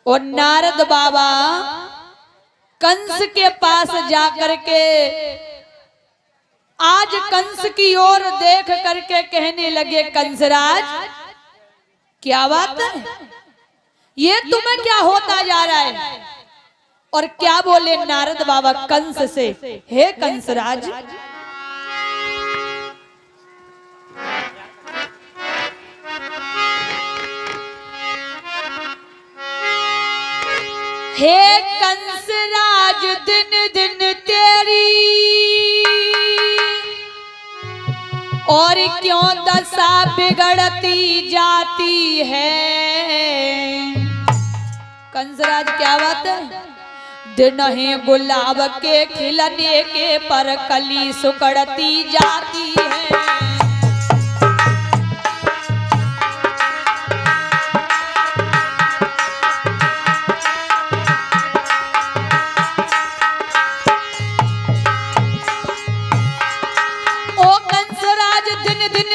और नारद बाबा कंस के पास जाकर के आज कंस की ओर देख करके कहने लगे, कंसराज क्या बात है, ये तुम्हें क्या होता जा रहा है। और क्या बोले नारद बाबा कंस से, हे कंसराज, हे कंसराज दिन दिन तेरी और क्यों दशा बिगड़ती जाती है। कंसराज क्या बात है, दिन है गुलाब के खिलने के पर कली सुकड़ती जाती है।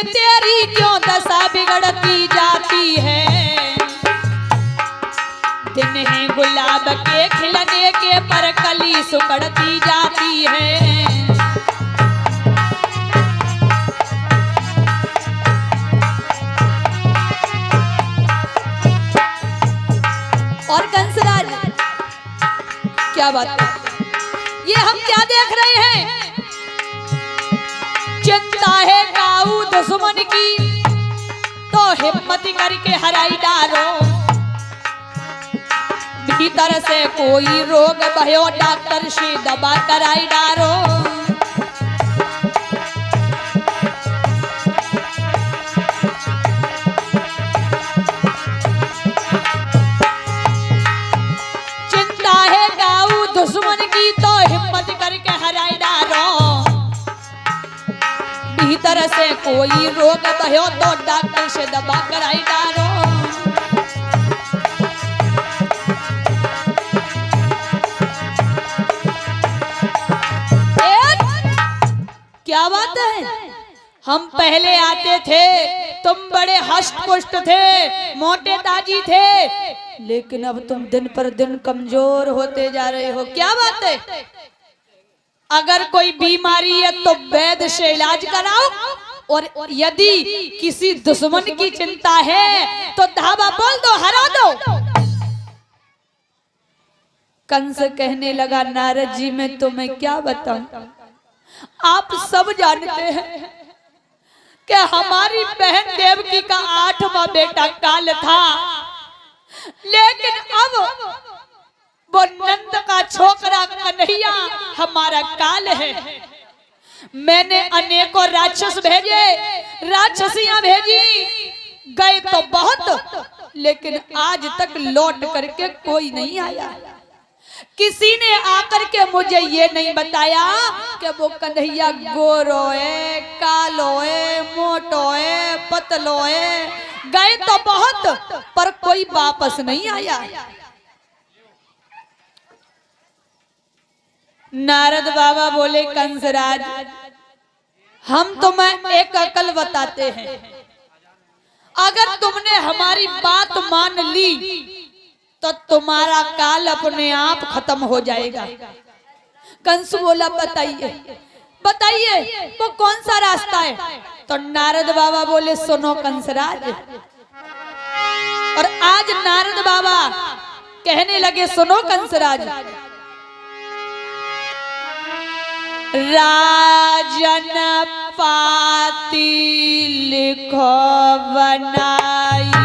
तेरी क्यों दशा बिगड़ती जाती है। दिन है गुलाब के खिलने के पर कली सुकड़ती जाती है। और कंसराज क्या बात है, ये हम क्या देख रहे हैं, चिंता है काऊ दुश्मन की तो हिम्मत करके हराई डालो। भीतर से कोई रोग भयो डॉक्टर से दवा कराई डालो। चिंता है काऊ दुश्मन की तो हिम्मत करके हराई डालो। भीतर से कोई रोग भयो तो डॉक्टर से दवा कराई डालो। क्या बात है, हम पहले आते थे तुम बड़े हष्ट पुष्ट थे, मोटे ताजी थे, लेकिन अब तुम दिन पर दिन कमजोर होते जा रहे हो। क्या बात है, अगर कोई बीमारी है तो वैद्य से इलाज कराओ, और यदि किसी दुश्मन की चिंता है तो धावा बोल दो, हरा दो। कंस कहने लगा, नारद जी मैं तुम्हें क्या बताऊं, आप सब जानते हैं कि हमारी बहन देवकी का 8वां बेटा काल था, लेकिन अब वो नंद का छोकरा कन्हैया हमारा काल है। मैंने अनेकों राक्षस भेजे, राक्षसियां भेजी, गए तो बहुत, लेकिन आज तक लौट करके कोई नहीं आया। किसी ने आकर के मुझे ये नहीं बताया कि वो कन्हैया गोरो है, कालो है, मोटो है, पतलो है। गए तो बहुत पर कोई वापस नहीं आया। नारद बाबा बोले, कंसराज हम तुम्हें एक अकल बताते हैं, अगर तुमने हमारी बात मान ली तो तुम्हारा काल अपने आप खत्म हो जाएगा। कंस बोला, बताइए बताइए वो कौन सा रास्ता है। तो नारद बाबा बोले, सुनो कंसराज। और आज नारद बाबा कहने लगे, सुनो कंसराज, राजन पाती लिखो बनाई,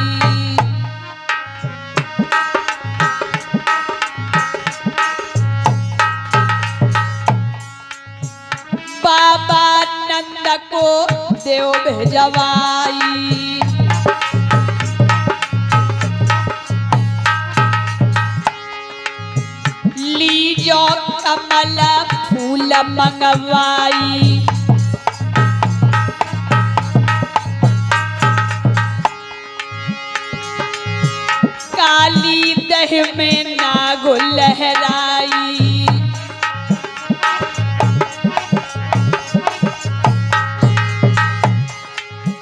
बाबा नंद को देव भेजवाई। लीजो कमल फूल मंगवाई, काली दह में नाग लहराई।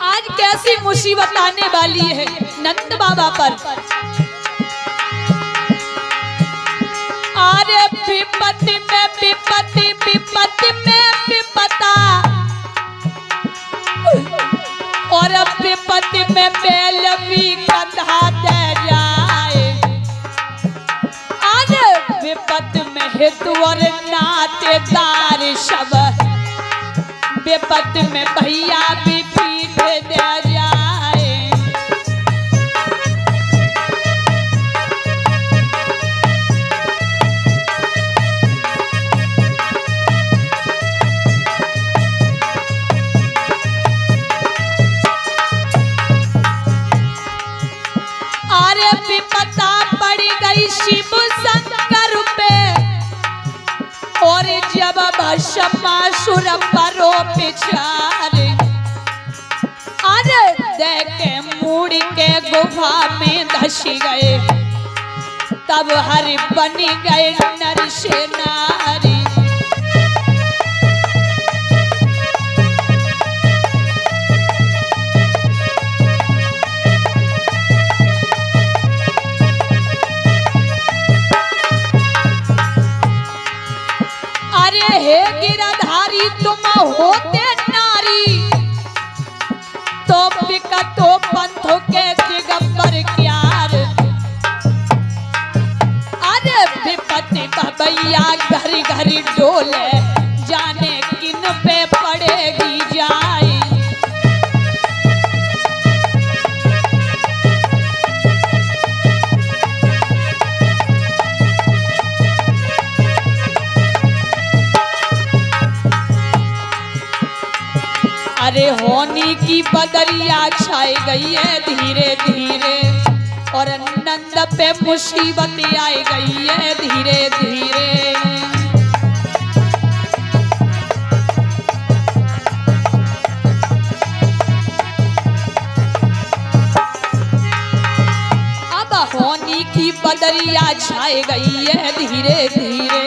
आज कैसी मुसीबत आने वाली है नंद बाबा पर। में बेल भी कंधा दे जाए। आज विपत में हित और नातेदार सब, विपत में भैया भी पीठ दे जाए। अरे विपता पड़ी गई शिव शंकर पे, और जब भस्मासुर परो पिछारे। अरे देखे मूड़ी के गुफा में धस गए, तब हरि बनी गए नर से नारी। अरे हे गिरधारी तुम होते नारी, तो बिकतो पंथ के दिगंबर क्यार। अरे विपत्ति भैया घरी घरी डोले, जाने किन पे पड़ेगी जाए। अरे होनी की बदरिया छाई गई है धीरे धीरे, और नंद पे मुसीबत आई गई है धीरे धीरे। अब होनी की बदरिया छाई गई है धीरे धीरे,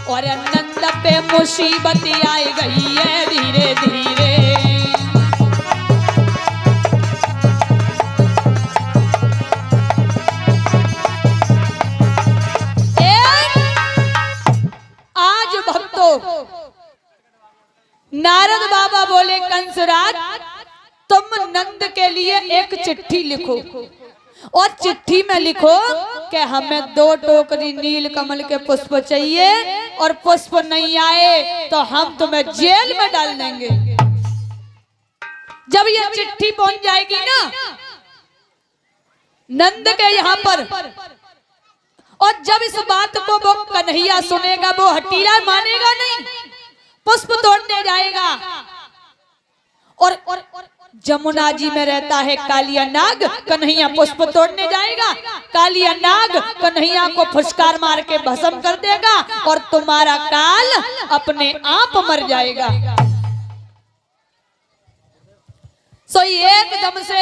और नंद पे मुसीबत आई गई है धीरे धीरे। नारद बाबा बोले कंसराज तुम नंद के लिए एक चिट्ठी लिखो, और चिट्ठी में लिखो कि हमें 2 टोकरी नील कमल के पुष्प चाहिए, और पुष्प नहीं आए तो हम तुम्हें जेल में डाल देंगे। जब ये चिट्ठी पहुंच जाएगी ना नंद के यहाँ पर, और जब इस बात को वो कन्हैया सुनेगा, वो हटीला मानेगा नहीं, पुष्प तोड़ने जाएगा। और जमुना जी में रहता है कालिया नाग, कन्हैया पुष्प तोड़ने जाएगा, कालिया नाग कन्हैया को फुसकार मार के भस्म कर देगा, और तुम्हारा काल अपने आप मर जाएगा। सो एकदम से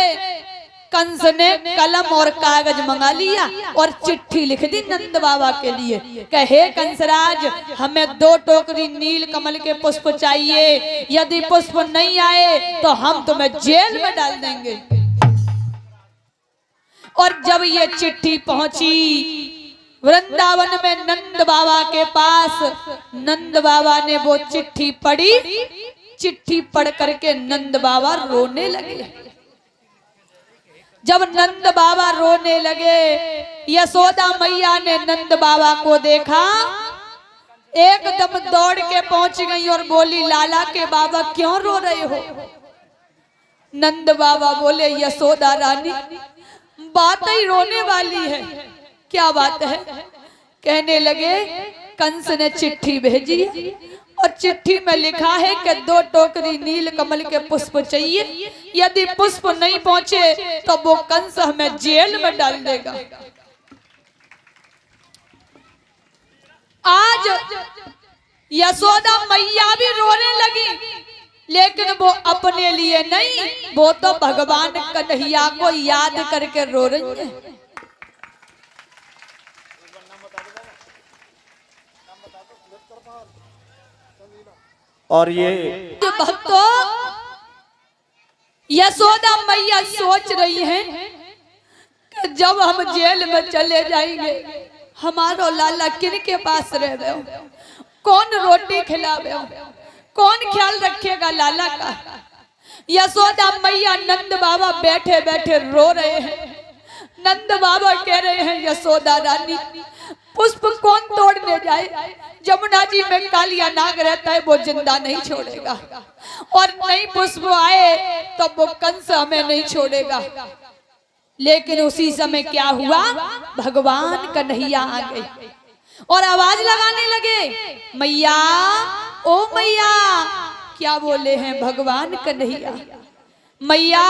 कंस ने कलम और कागज मंगा लिया और चिट्ठी लिख दी नंद बाबा के लिए, कहे कंसराज हमें 2 टोकरी नील कमल के पुष्प चाहिए, यदि पुष्प नहीं आए तो हम तुम्हें जेल में डाल देंगे। और जब ये चिट्ठी पहुंची वृंदावन में नंद बाबा के पास, नंद बाबा ने वो चिट्ठी पढ़ी, चिट्ठी पढ़ करके नंद बाबा रोने लगे। जब नंद बाबा रोने लगे, यशोदा मैया ने नंद बाबा को देखा, एकदम दौड़ के पहुंच गई और बोली लाला के बाबा क्यों रो रहे हो। नंद बाबा बोले यशोदा रानी बात ही रोने वाली है, क्या बात है। कहने लगे कंस ने चिट्ठी भेजी और चिट्ठी में लिखा है कि 2 टोकरी नील कमल के पुष्प चाहिए, यदि पुष्प नहीं पहुंचे तो वो कंस हमें जेल में डाल देगा। आज यशोदा मैया भी रोने लगी, लेकिन वो अपने लिए नहीं, वो तो भगवान कन्हैया को याद करके रो रही है। और ये भक्तों यशोदा मैया सोच रही हैं कि जब हम जेल में चले जाएंगे हमारो लाला किन के पास रहे, कौन रोटी खिलावे, कौन ख्याल रखेगा लाला का। यशोदा मैया नंद बाबा बैठे बैठे रो रहे हैं। नंद बाबा कह रहे हैं यशोदा रानी पुष्प कौन तोड़ने जाए, जमुना जी में कालिया नाग रहता है, वो जिंदा नहीं छोड़ेगा, और नहीं पुष्प आए तो वो कंस हमें नहीं छोड़ेगा। लेकिन उसी समय क्या हुआ, भगवान कन्हैया आ गए और आवाज लगाने लगे, मैया ओ मैया। क्या बोले हैं भगवान कन्हैया, मैया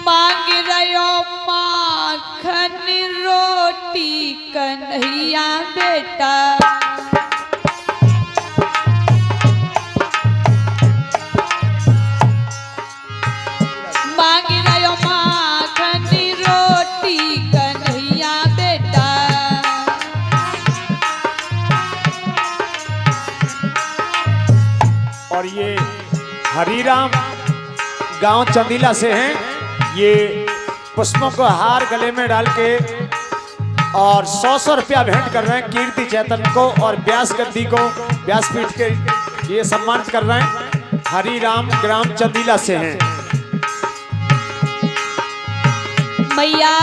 मांग रहो माखन रोटी कन्हैया बेटा। मांग रहो माखन रोटी कन्हैया बेटा। और ये हरिराम गांव चंदीला से हैं। ये पुष्पों को हार गले में डाल के और 100 रुपया भेंट कर रहे हैं कीर्ति चैतन को और व्यास गद्दी को, व्यासपीठ के ये सम्मानित कर रहे हैं। हरिराम ग्राम चंदीला से हैं। मैया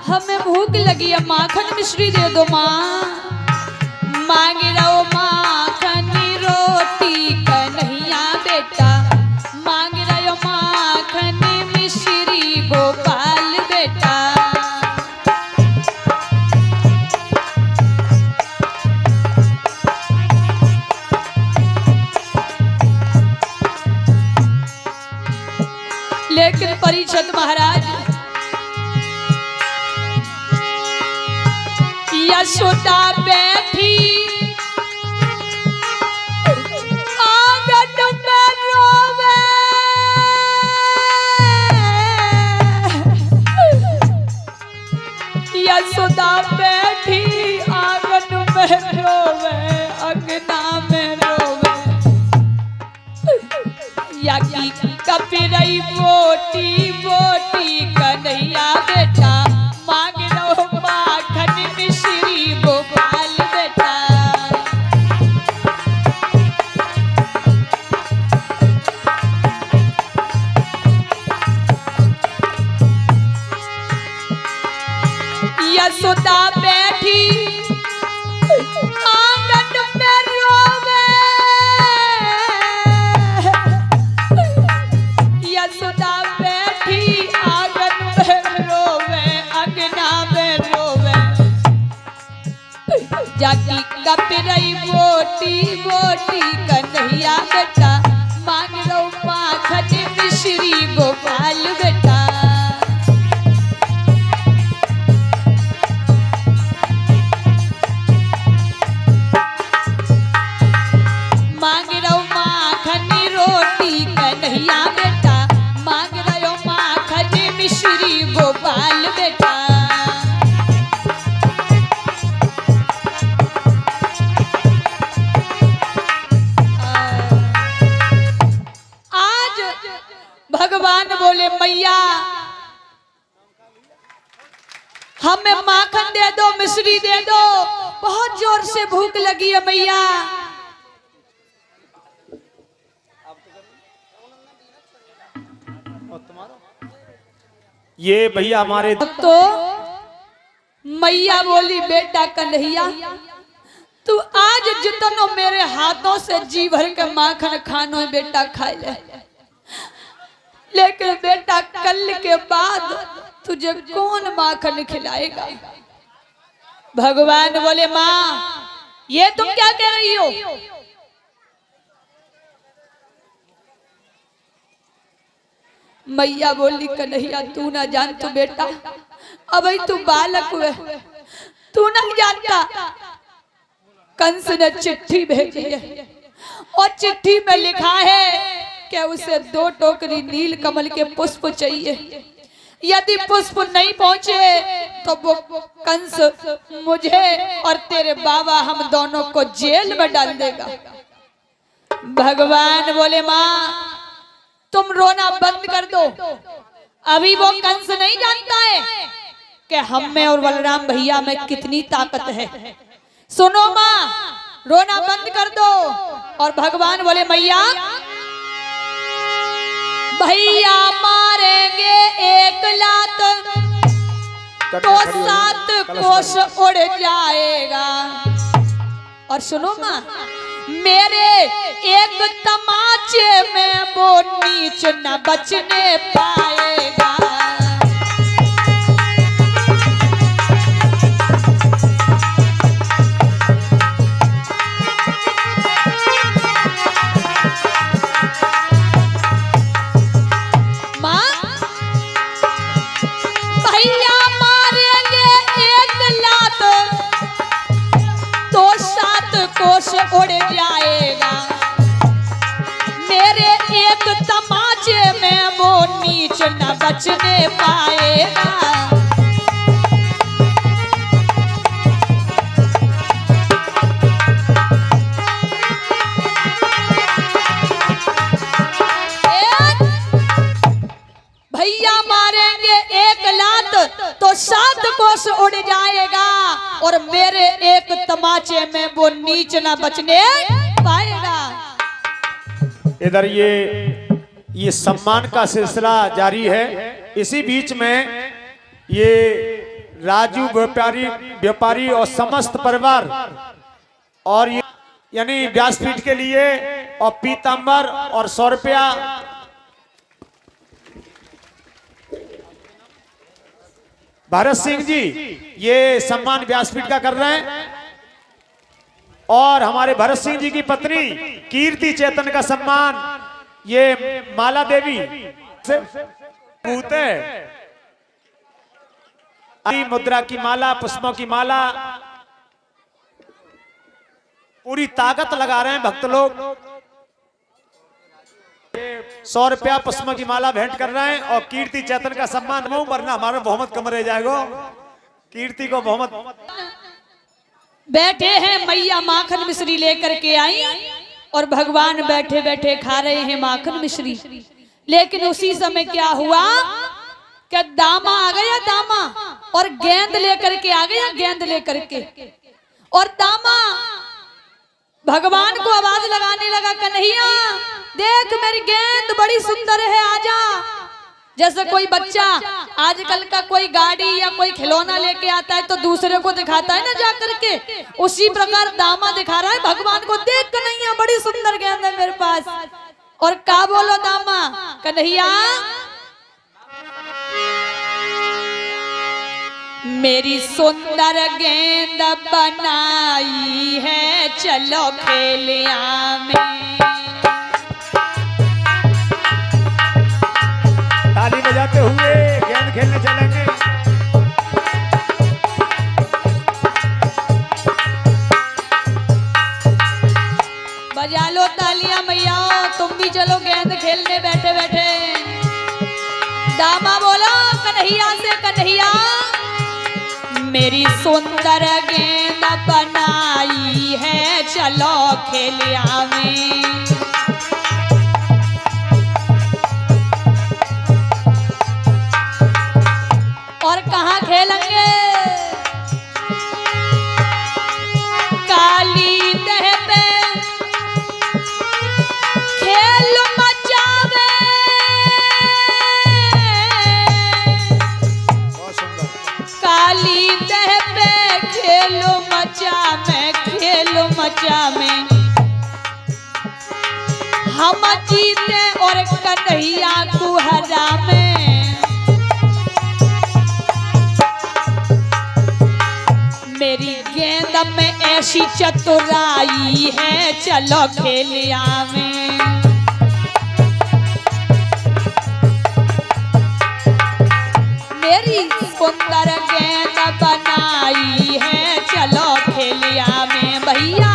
हमें भूख लगी है, माखन मिश्री दे दो माँ। मांग रहो माखन रोटी कन्हैया बेटा। मांग रहो माखन मिश्री गोपाल बेटा। लेकिन परीक्षित महाराज यशोदा बैठी आंगन में रोवे। यशोदा बैठी आंगन में रोवे, अंगना में रोवे। याकी कपिरई बोटी बोटी कन्हैया बेटा। मांग लो माखन मिश्री गोपाल बेटा। यशोदा बैठी आंगन में रोवे। यशोदा बैठी आंगन में रोवे, अंगना में रोवे। जाकी कपिरई बोटी बोटी कन्हैया बेटा। मांग लो माखन मिश्री गोपाल बेटा। मांग रहो माखन रोटी कन्हैया बेटा। मांग रहो माखन मिश्री गोपाल बेटा। आज भगवान बोले मैया हमें माखन दे दो, मिश्री दे दो, बहुत जोर से भूख लगी है मैया। ये भैया हमारे तो मैया बोली बेटा कन्हैया तू आज जितनो मेरे हाथों से जी भर के माखन खानो है बेटा खा ले, लेकिन बेटा कल के बाद तुझे कौन माखन खिलाएगा। भगवान बोले माँ ये तुम क्या कह रही हो। मैया बोली कन्हैया तू ना जान तो बेटा, अभी तू बालक हुए, तू नहीं जानता। कंस ने चिट्ठी भेजी है और चिट्ठी में लिखा है कि उसे 2 टोकरी नील कमल के पुष्प चाहिए। यदि पुष्प नहीं पहुंचे तो वो कंस मुझे और तेरे बाबा हम दोनों को जेल में डाल देगा। भगवान बोले माँ तुम रोना बंद कर दो, अभी वो कंस नहीं जानता है कि हम में और बलराम भैया में कितनी ताकत है। सुनो माँ रोना बंद कर दो। और भगवान बोले मैया भैया मारेंगे एक लात तो 7 कोस उड़ जाएगा। और सुनो माँ, मेरे एक तमाचे में वो नीच न बचने पाएगा। कोस उड़ जाएगा, मेरे एक तमाचे में वो नीच न बचने पाएगा। भैया मारेंगे एक लात तो 7 कोस उड़ जाएगा और मेरे एक तमाचे में वो नीच ना बचने पाएगा। इधर ये सम्मान का सिलसिला जारी है। इसी बीच में ये राजू व्यापारी और समस्त परिवार और ये यानी व्यासपीठ के लिए और पीतांबर और 100 रुपया भरत सिंह जी ये सम्मान व्यासपीठ का कर रहे हैं। और हमारे भरत सिंह जी की पत्नी कीर्ति चेतन का सम्मान ये माला देवी से पूते मुद्रा की माला, पुष्पों की माला, पूरी ताकत लगा रहे हैं भक्त लोग। 100 रुपया पुष्पों की माला भेंट कर रहे हैं और कीर्ति चेतन का सम्मान वो, वरना हमारा बहुमत कम रह जाएगा। कीर्ति को बहुमत बैठे हैं मैया माखन मिश्री लेकर के आई और भगवान बैठे बैठे खा रहे हैं माखन मिश्री। लेकिन उसी समय क्या हुआ कि दामा आ गया, दामा और गेंद लेकर के आ गया, गेंद लेकर के। और दामा भगवान को आवाज लगाने लगा, कन्हैया देख मेरी गेंद बड़ी सुंदर है, आजा। जैसे कोई बच्चा आजकल का कोई गाड़ी या कोई खिलौना लेके आता है तो दूसरे को दिखाता है ना जा करके, उसी प्रकार दामा दिखा रहा है भगवान को, देख कन्हैया बड़ी सुंदर गेंद है मेरे पास। और का बोलो दामा, कन्हैया मेरी सुंदर गेंद बनाई है, चलो खेलिया में। ताली बजाते हुए गेंद खेलने चलेंगे। बजा लो तालियां मैया, तुम भी चलो गेंद खेलने बैठे बैठे। दामा बोलो कन्हैया से, कन्हैया मेरी सुंदर गेंद बनाई है, चलो खेलिया में। और कहाँ खेलेंगे? काली दह पे खेल मचावे, काली दह पे खेलो मचा में हम जीते और कन्हैया को हरा में। मेरी गेंद में ऐसी चतुराई है, चलो खेलिया में। मेरी सुंदर गेंद बनाई है, चलो खेलिया में भैया।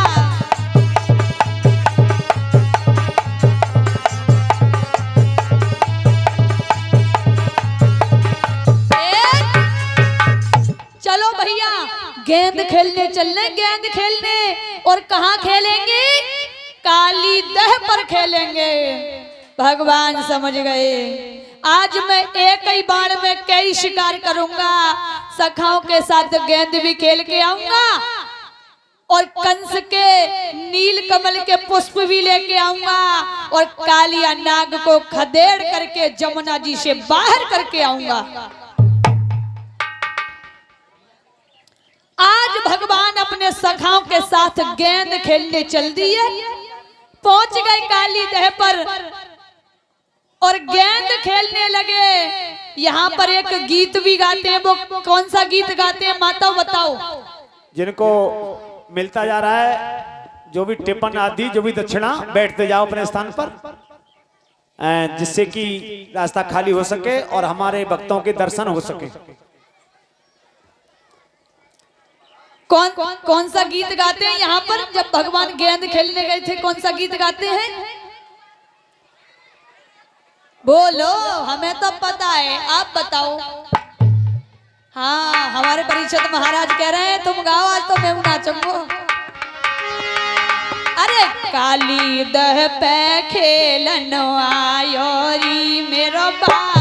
चलो भैया गेंद खेलने चलने, गेंद खेलने। और कहाँ खेलेंगे? काली दह पर खेलेंगे। भगवान समझ गए, आज मैं एक ही बार में कई शिकार करूंगा, सखाओं के साथ गेंद भी खेल के आऊंगा और कंस के नील कमल के पुष्प भी लेके आऊंगा और कालिया नाग को खदेड़ करके जमुना जी से बाहर करके आऊंगा। आज भगवान अपने सखाओं के साथ गेंद खेलने चल दिए, पहुंच गए काली दह पर और गेंद खेलने लगे। यहाँ पर एक गीत भी गाते हैं, वो कौन सा गीत गाते हैं माता बताओ? जिनको मिलता जा रहा है जो भी टिप्पण आदि जो भी दक्षिणा, बैठते जाओ अपने स्थान पर, जिससे कि रास्ता खाली हो सके और हमारे भक्तों के दर्शन हो सके। कौन सा गीत गाते हैं यहाँ पर जब भगवान गेंद खेलने गए थे? कौन सा गीत गाते हैं? बोलो, हमें तो पता है, आप बताओ। हाँ, हमारे परीक्षित महाराज कह रहे हैं तुम गाओ, आज तो मैं नाचूंगा। अरे काली दह पे खेलन आयो री मेरो बा